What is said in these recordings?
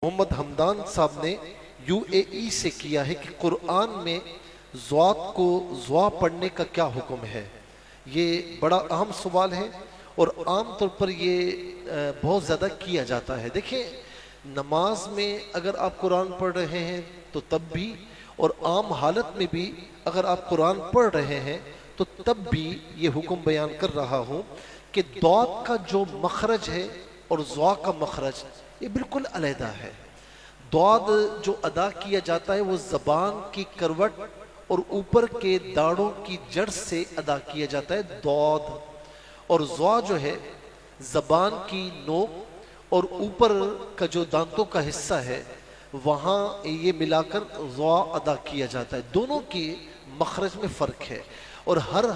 मोहम्मद हमदान साहब ने यूएई से किया है कि कुरान में ज़्वात को ज़्वा पढ़ने का क्या हुक्म है। ये बड़ा अहम सवाल है और आम तौर पर ये बहुत ज़्यादा किया जाता है। देखिए, नमाज में अगर आप कुरान पढ़ रहे हैं तो तब भी, और आम हालत में भी अगर आप कुरान पढ़ रहे हैं तो तब भी ये हुक्म बयान कर रहा हूँ कि दौत का जो मखरज है और ज़्वा का मखरज ये बिल्कुल अलहदा है। दौद जो अदा किया जाता है वो ज़बान की करवट और ऊपर के दाढ़ों की जड़ से अदा किया जाता है दौद, और ज़्वा जो है ज़बान की नोक और ऊपर का जो दांतों का हिस्सा है वहाँ ये मिलाकर ज़्वा अदा किया जाता है। दोनों के मखरज में फ़र्क है और हर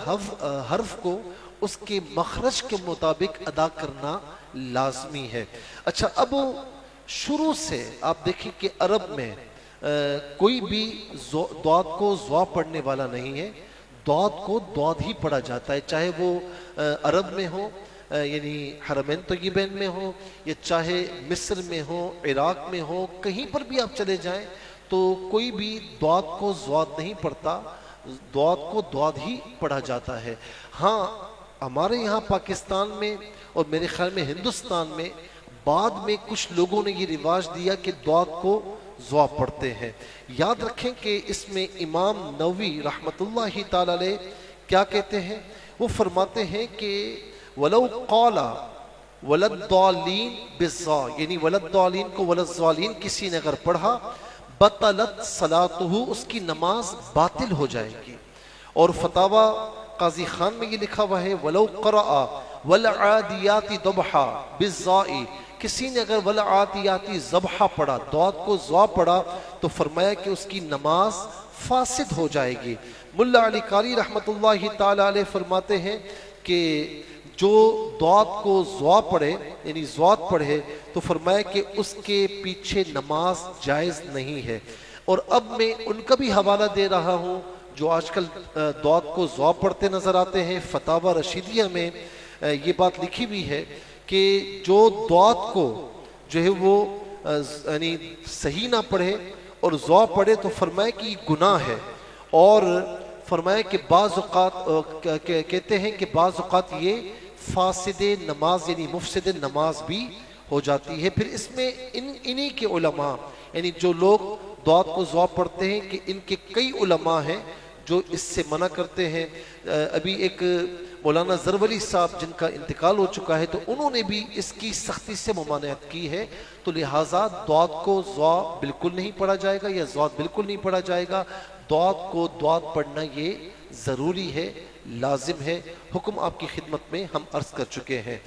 हर्फ को उसके मखरज के मुताबिक अदा करना लाजमी है। अच्छा, अब शुरू से आप देखिए कि अरब में कोई भी दौद को ज़्वा पढ़ने वाला नहीं है। दौद को दौद ही पढ़ा जाता है, चाहे वो अरब में हो यानी हरमैन तय्यबैन में हो, या चाहे मिस्र में हो, इराक में हो, कहीं पर भी आप चले जाएं तो कोई भी दौद को ज़्वाद नहीं पढ़ता, दौद को दौद ही पढ़ा जाता है। हाँ, हमारे यहाँ पाकिस्तान में और मेरे ख्याल में हिंदुस्तान में बाद में कुछ लोगों ने ये रिवाज दिया कि दौद को ज़्वा पढ़ते हैं। याद रखें कि इसमें इमाम नववी रहमतुल्लाहि ताला अलैह क्या कहते हैं, वो फरमाते हैं कि वलौ क़ाला वलद्दालीन बिज़्ज़ा, यानी वलद्दालीन को वलद्ज़ालीन किसी ने अगर पढ़ा बतलत सलातुहु, उसकी नमाज बातिल हो जाएगी। और फतावा काजी खान में ये लिखा हुआ है वलौ क़रअ वल आदियाती दबहा बिज़्ज़ाई, किसी ने अगर वल आदियाती ज़बहा पढ़ा, दौद को ज़्वा पढ़ा, तो फरमाया कि उसकी नमाज फासिद हो जाएगी। मुल्ला अली कारी रहमतुल्लाहि ताला अलैह फरमाते हैं कि जो दौद को ज़्वा पढ़े यानी ज़्वात पढ़े तो फरमाया कि उसके पीछे नमाज जायज़ नहीं है। और अब मैं उनका भी हवाला दे रहा हूँ जो आजकल दौद को ज़्वा पढ़ते नज़र आते हैं। फतावा रशीदिया में ये बात लिखी हुई है कि जो दौद को जो है वो यानी सही ना पढ़े और ज़्वा पढ़े तो फरमाया कि ये गुनाह है। और फरमाया कि बाज़ औक़ात कहते हैं कि बाज़ औक़ात ये फासिदे नमाज यानी मुफसिद नमाज भी हो जाती है। फिर इसमें इन्हीं के उलमा यानी जो लोग दौद को ज़्वा पढ़ते हैं कि इनके कई उलमा हैं जो इससे मना करते हैं। अभी एक मौलाना ज़रवली साहब जिनका इंतकाल हो चुका है तो उन्होंने भी इसकी सख्ती से ममानियत की है। तो लिहाजा दौद को ज़्वा बिल्कुल नहीं पढ़ा जाएगा या ज़्वाद बिल्कुल नहीं पढ़ा जाएगा। दौद को दौद पढ़ना ये ज़रूरी है, लाजिम है। हुक्म आपकी खिदमत में हम अर्ज़ कर चुके हैं।